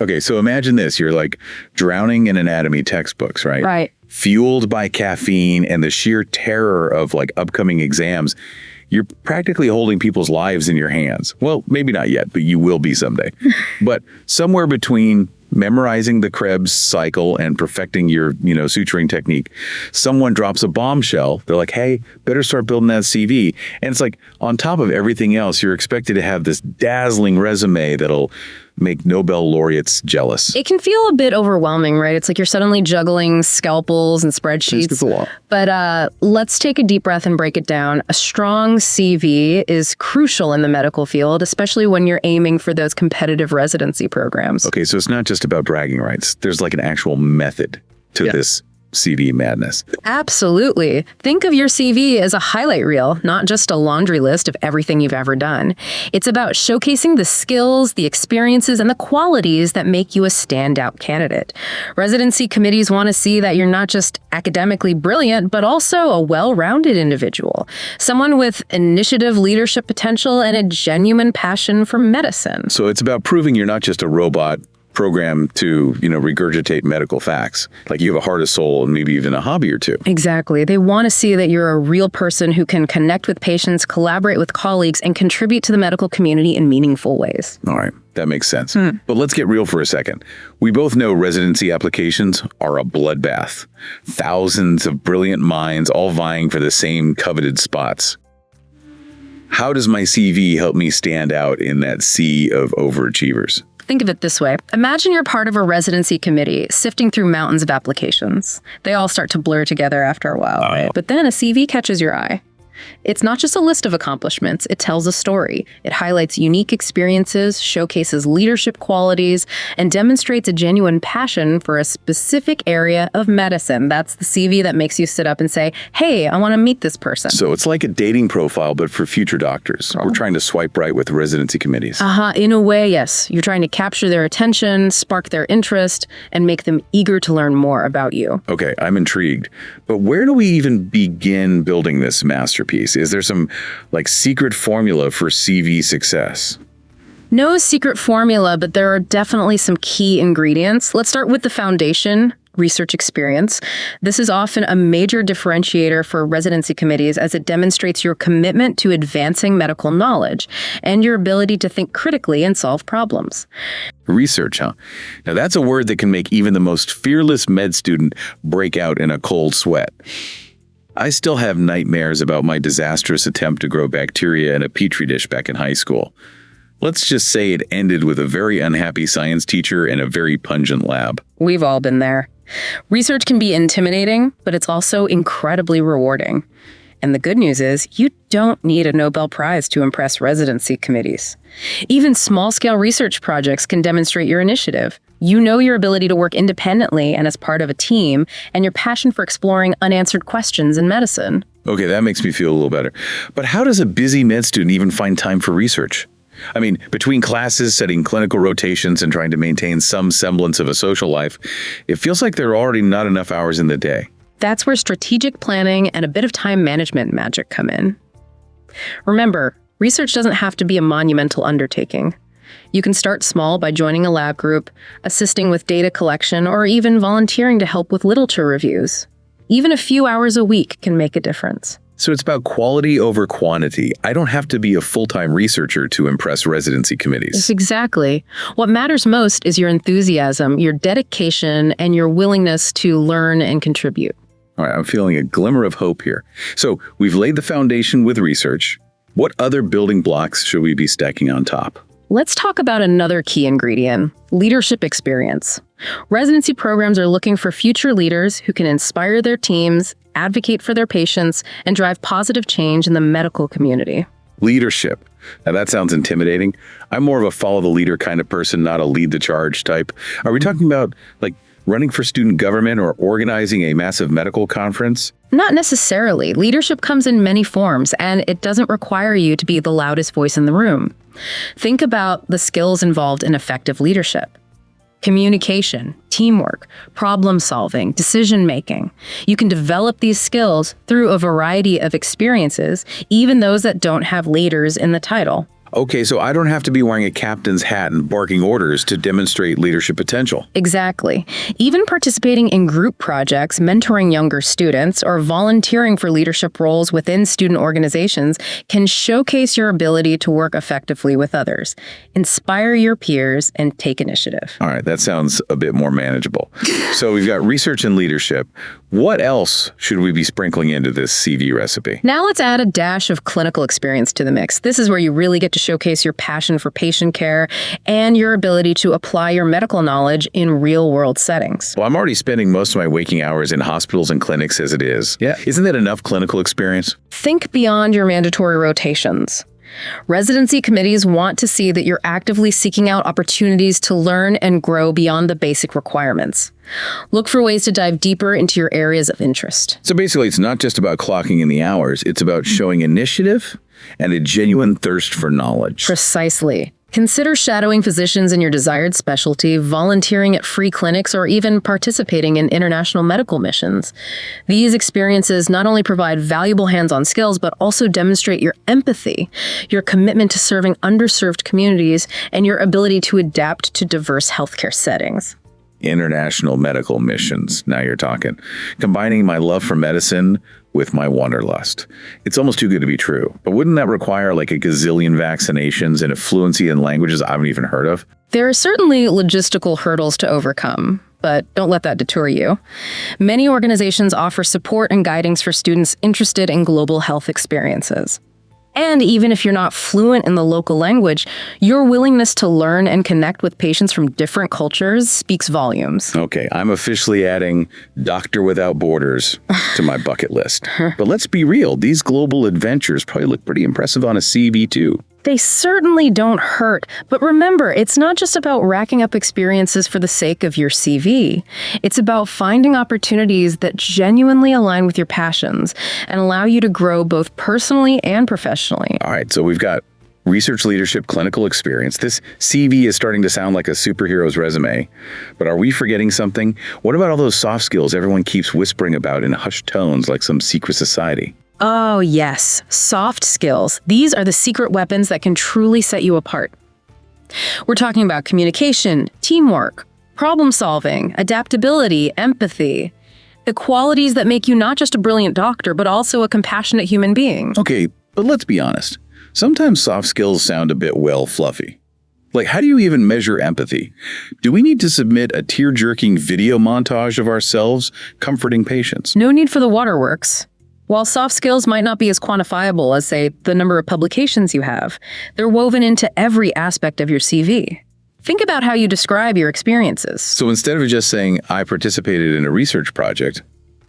Okay, so imagine this. You're like drowning in anatomy textbooks, right? Right. Fueled by caffeine and the sheer terror of like upcoming exams. You're practically holding people's lives in your hands. Well, maybe not yet, but you will be someday. But somewhere between memorizing the Krebs cycle and perfecting your, suturing technique, someone drops a bombshell. They're like, hey, better start building that CV. And it's like, on top of everything else, you're expected to have this dazzling resume that'll make Nobel laureates jealous. It can feel a bit overwhelming, right? It's like you're suddenly juggling scalpels and spreadsheets. It's a lot. But let's take a deep breath and break it down. A strong CV is crucial in the medical field, especially when you're aiming for those competitive residency programs. Okay, so it's not just about bragging rights. There's like an actual method to this CV madness. Absolutely. Think of your CV as a highlight reel, not just a laundry list of everything you've ever done. It's about showcasing the skills, the experiences, and the qualities that make you a standout candidate. Residency committees want to see that you're not just academically brilliant, but also a well-rounded individual, someone with initiative, leadership potential, and a genuine passion for medicine. So it's about proving you're not just a robot program to, regurgitate medical facts. Like you have a heart of soul and maybe even a hobby or two. Exactly. They want to see that you're a real person who can connect with patients, collaborate with colleagues, and contribute to the medical community in meaningful ways. All right. That makes sense. But let's get real for a second. We both know residency applications are a bloodbath. Thousands of brilliant minds all vying for the same coveted spots. How does my CV help me stand out in that sea of overachievers? Think of it this way. Imagine you're part of a residency committee sifting through mountains of applications. They all start to blur together after a while, right? But then a CV catches your eye. It's not just a list of accomplishments, it tells a story. It highlights unique experiences, showcases leadership qualities, and demonstrates a genuine passion for a specific area of medicine. That's the CV that makes you sit up and say, hey, I want to meet this person. So it's like a dating profile, but for future doctors. We're trying to swipe right with residency committees. In a way, yes. You're trying to capture their attention, spark their interest, and make them eager to learn more about you. Okay, I'm intrigued. But where do we even begin building this masterpiece? Is there some secret formula for CV success? No secret formula, but there are definitely some key ingredients. Let's start with the foundation, research experience. This is often a major differentiator for residency committees as it demonstrates your commitment to advancing medical knowledge and your ability to think critically and solve problems. Research, huh? Now that's a word that can make even the most fearless med student break out in a cold sweat. I still have nightmares about my disastrous attempt to grow bacteria in a petri dish back in high school. Let's just say it ended with a very unhappy science teacher and a very pungent lab. We've all been there. Research can be intimidating, but it's also incredibly rewarding. And the good news is, you don't need a Nobel Prize to impress residency committees. Even small-scale research projects can demonstrate your initiative. You know your ability to work independently and as part of a team, and your passion for exploring unanswered questions in medicine. Okay, that makes me feel a little better. But how does a busy med student even find time for research? I mean, between classes, setting clinical rotations, and trying to maintain some semblance of a social life, it feels like there are already not enough hours in the day. That's where strategic planning and a bit of time management magic come in. Remember, research doesn't have to be a monumental undertaking. You can start small by joining a lab group, assisting with data collection, or even volunteering to help with literature reviews. Even a few hours a week can make a difference. So it's about quality over quantity. I don't have to be a full-time researcher to impress residency committees. Yes, exactly. What matters most is your enthusiasm, your dedication, and your willingness to learn and contribute. All right, I'm feeling a glimmer of hope here. So we've laid the foundation with research. What other building blocks should we be stacking on top? Let's talk about another key ingredient, leadership experience. Residency programs are looking for future leaders who can inspire their teams, advocate for their patients, and drive positive change in the medical community. Leadership. Now that sounds intimidating. I'm more of a follow the leader kind of person, not a lead the charge type. Are we talking about running for student government or organizing a massive medical conference? Not necessarily. Leadership comes in many forms, and it doesn't require you to be the loudest voice in the room. Think about the skills involved in effective leadership. Communication, teamwork, problem solving, decision making. You can develop these skills through a variety of experiences, even those that don't have leaders in the title. Okay, so I don't have to be wearing a captain's hat and barking orders to demonstrate leadership potential. Exactly. Even participating in group projects, mentoring younger students, or volunteering for leadership roles within student organizations can showcase your ability to work effectively with others, inspire your peers, and take initiative. All right, that sounds a bit more manageable. So we've got research and leadership. What else should we be sprinkling into this CV recipe? Now let's add a dash of clinical experience to the mix. This is where you really get to showcase your passion for patient care and your ability to apply your medical knowledge in real-world settings. Well, I'm already spending most of my waking hours in hospitals and clinics as it is. Yeah. Isn't that enough clinical experience? Think beyond your mandatory rotations. Residency committees want to see that you're actively seeking out opportunities to learn and grow beyond the basic requirements. Look for ways to dive deeper into your areas of interest. So basically, it's not just about clocking in the hours. It's about showing initiative and a genuine thirst for knowledge. Precisely. Consider shadowing physicians in your desired specialty, volunteering at free clinics, or even participating in international medical missions. These experiences not only provide valuable hands-on skills, but also demonstrate your empathy, your commitment to serving underserved communities, and your ability to adapt to diverse healthcare settings. International medical missions. Now you're talking. Combining my love for medicine with my wanderlust. It's almost too good to be true. But wouldn't that require like a gazillion vaccinations and a fluency in languages I haven't even heard of? There are certainly logistical hurdles to overcome, but don't let that deter you. Many organizations offer support and guidance for students interested in global health experiences. And even if you're not fluent in the local language, your willingness to learn and connect with patients from different cultures speaks volumes. Okay, I'm officially adding Doctor Without Borders to my bucket list. But let's be real, these global adventures probably look pretty impressive on a CV too. They certainly don't hurt, but remember, it's not just about racking up experiences for the sake of your CV. It's about finding opportunities that genuinely align with your passions and allow you to grow both personally and professionally. All right, so we've got research, leadership, clinical experience. This CV is starting to sound like a superhero's resume, but are we forgetting something? What about all those soft skills everyone keeps whispering about in hushed tones like some secret society? Oh, yes. Soft skills. These are the secret weapons that can truly set you apart. We're talking about communication, teamwork, problem solving, adaptability, empathy. The qualities that make you not just a brilliant doctor, but also a compassionate human being. Okay, but let's be honest. Sometimes soft skills sound a bit, well, fluffy. Like, how do you even measure empathy? Do we need to submit a tear-jerking video montage of ourselves comforting patients? No need for the waterworks. While soft skills might not be as quantifiable as, say, the number of publications you have, they're woven into every aspect of your CV. Think about how you describe your experiences. So instead of just saying, I participated in a research project,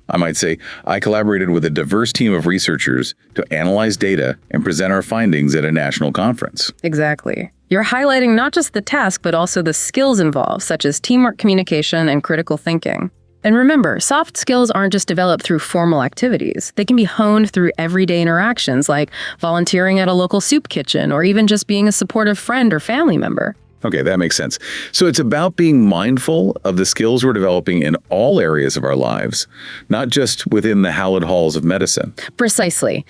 I might say, I collaborated with a diverse team of researchers to analyze data and present our findings at a national conference. Exactly. You're highlighting not just the task, but also the skills involved, such as teamwork, communication, and critical thinking. And remember, soft skills aren't just developed through formal activities. They can be honed through everyday interactions, like volunteering at a local soup kitchen, or even just being a supportive friend or family member. Okay, that makes sense. So it's about being mindful of the skills we're developing in all areas of our lives, not just within the hallowed halls of medicine. Precisely.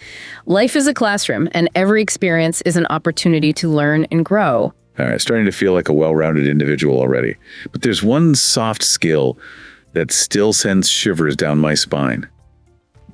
Life is a classroom, and every experience is an opportunity to learn and grow. All right, starting to feel like a well-rounded individual already. But there's one soft skill that still sends shivers down my spine.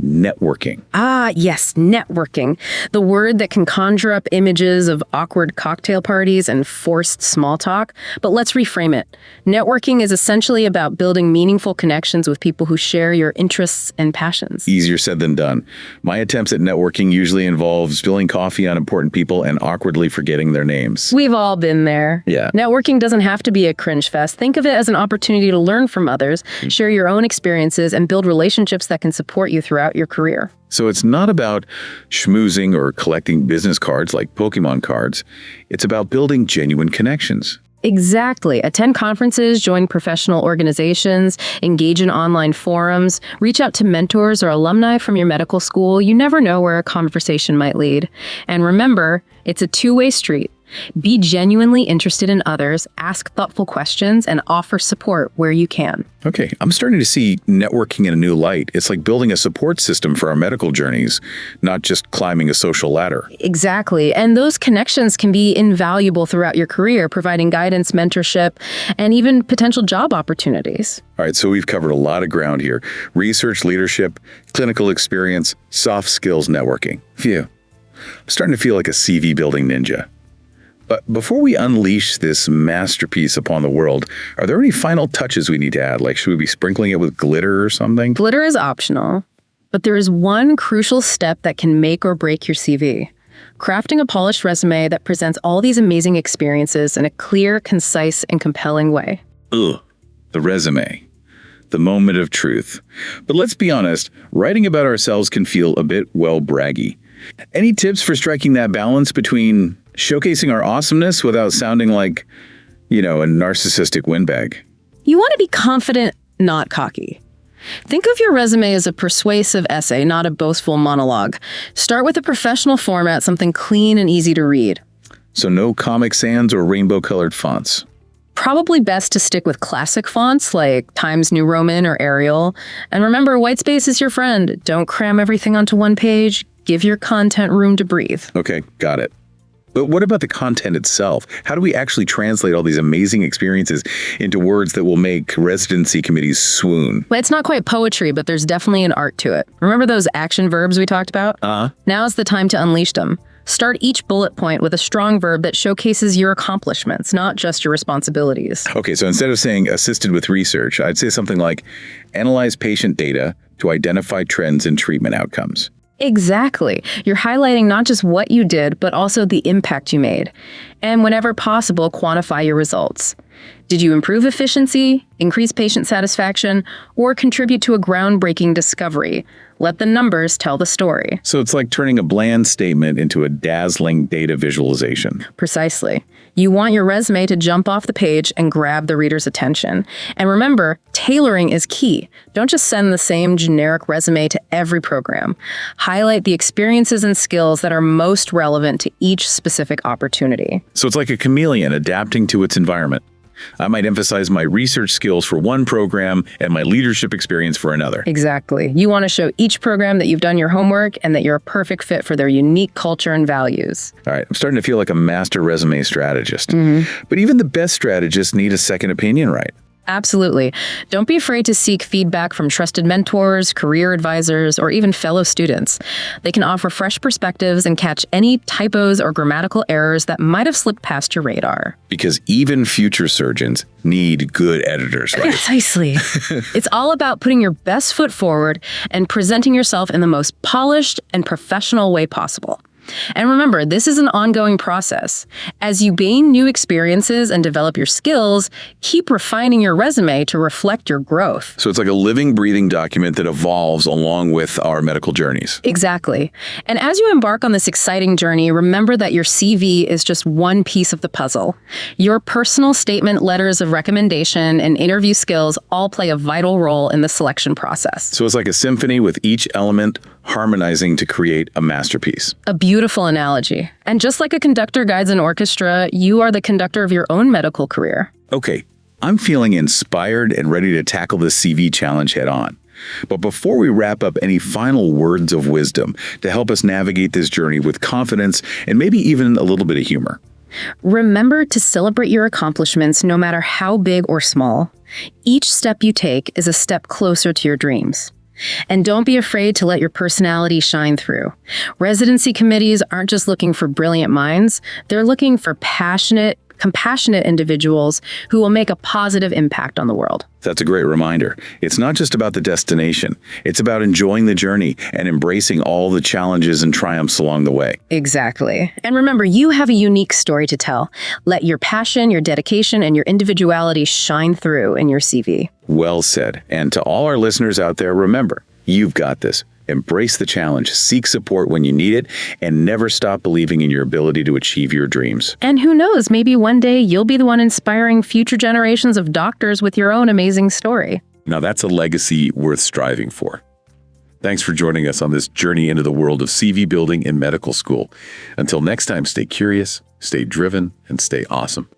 Networking. Ah, yes, networking. The word that can conjure up images of awkward cocktail parties and forced small talk. But let's reframe it. Networking is essentially about building meaningful connections with people who share your interests and passions. Easier said than done. My attempts at networking usually involve spilling coffee on important people and awkwardly forgetting their names. We've all been there. Yeah. Networking doesn't have to be a cringe fest. Think of it as an opportunity to learn from others, share your own experiences, and build relationships that can support you throughout your career. So it's not about schmoozing or collecting business cards like Pokemon cards. It's about building genuine connections. Exactly. Attend conferences, join professional organizations, engage in online forums, reach out to mentors or alumni from your medical school. You never know where a conversation might lead. And remember, it's a two-way street. Be genuinely interested in others, ask thoughtful questions, and offer support where you can. Okay, I'm starting to see networking in a new light. It's like building a support system for our medical journeys, not just climbing a social ladder. Exactly. And those connections can be invaluable throughout your career, providing guidance, mentorship, and even potential job opportunities. All right, so we've covered a lot of ground here. Research, leadership, clinical experience, soft skills, networking. Phew. I'm starting to feel like a CV building ninja. But before we unleash this masterpiece upon the world, are there any final touches we need to add? Like, should we be sprinkling it with glitter or something? Glitter is optional, but there is one crucial step that can make or break your CV. Crafting a polished resume that presents all these amazing experiences in a clear, concise, and compelling way. Ugh, the resume. The moment of truth. But let's be honest, writing about ourselves can feel a bit, well, braggy. Any tips for striking that balance between showcasing our awesomeness without sounding like, a narcissistic windbag? You want to be confident, not cocky. Think of your resume as a persuasive essay, not a boastful monologue. Start with a professional format, something clean and easy to read. So no Comic Sans or rainbow-colored fonts. Probably best to stick with classic fonts like Times New Roman or Arial. And remember, white space is your friend. Don't cram everything onto one page. Give your content room to breathe. Okay, got it. But what about the content itself? How do we actually translate all these amazing experiences into words that will make residency committees swoon? Well, it's not quite poetry, but there's definitely an art to it. Remember those action verbs we talked about? Now is the time to unleash them. Start each bullet point with a strong verb that showcases your accomplishments, not just your responsibilities. Okay, so instead of saying assisted with research, I'd say something like analyze patient data to identify trends in treatment outcomes. Exactly. You're highlighting not just what you did, but also the impact you made. And whenever possible, quantify your results. Did you improve efficiency, increase patient satisfaction, or contribute to a groundbreaking discovery? Let the numbers tell the story. So it's like turning a bland statement into a dazzling data visualization. Precisely. You want your resume to jump off the page and grab the reader's attention. And remember, tailoring is key. Don't just send the same generic resume to every program. Highlight the experiences and skills that are most relevant to each specific opportunity. So it's like a chameleon adapting to its environment. I might emphasize my research skills for one program and my leadership experience for another. Exactly. You want to show each program that you've done your homework and that you're a perfect fit for their unique culture and values. All right, I'm starting to feel like a master resume strategist. But even the best strategists need a second opinion, right? Absolutely. Don't be afraid to seek feedback from trusted mentors, career advisors, or even fellow students. They can offer fresh perspectives and catch any typos or grammatical errors that might have slipped past your radar. Because even future surgeons need good editors, right? Precisely. It's all about putting your best foot forward and presenting yourself in the most polished and professional way possible. And remember, this is an ongoing process. As you gain new experiences and develop your skills, keep refining your resume to reflect your growth. So it's like a living, breathing document that evolves along with our medical journeys. Exactly. And as you embark on this exciting journey, remember that your CV is just one piece of the puzzle. Your personal statement, letters of recommendation, and interview skills all play a vital role in the selection process. So it's like a symphony with each element harmonizing to create a masterpiece. A beautiful analogy. And just like a conductor guides an orchestra, you are the conductor of your own medical career. Okay, I'm feeling inspired and ready to tackle this CV challenge head on. But before we wrap up, any final words of wisdom to help us navigate this journey with confidence and maybe even a little bit of humor? Remember to celebrate your accomplishments no matter how big or small. Each step you take is a step closer to your dreams. And don't be afraid to let your personality shine through. Residency committees aren't just looking for brilliant minds, they're looking for passionate, compassionate individuals who will make a positive impact on the world. That's a great reminder. It's not just about the destination. It's about enjoying the journey and embracing all the challenges and triumphs along the way. Exactly. And remember, you have a unique story to tell. Let your passion, your dedication, and your individuality shine through in your CV. Well said. And to all our listeners out there, remember, you've got this. Embrace the challenge, seek support when you need it, and never stop believing in your ability to achieve your dreams. And who knows, maybe one day you'll be the one inspiring future generations of doctors with your own amazing story. Now that's a legacy worth striving for. Thanks for joining us on this journey into the world of CV building in medical school. Until next time, stay curious, stay driven, and stay awesome.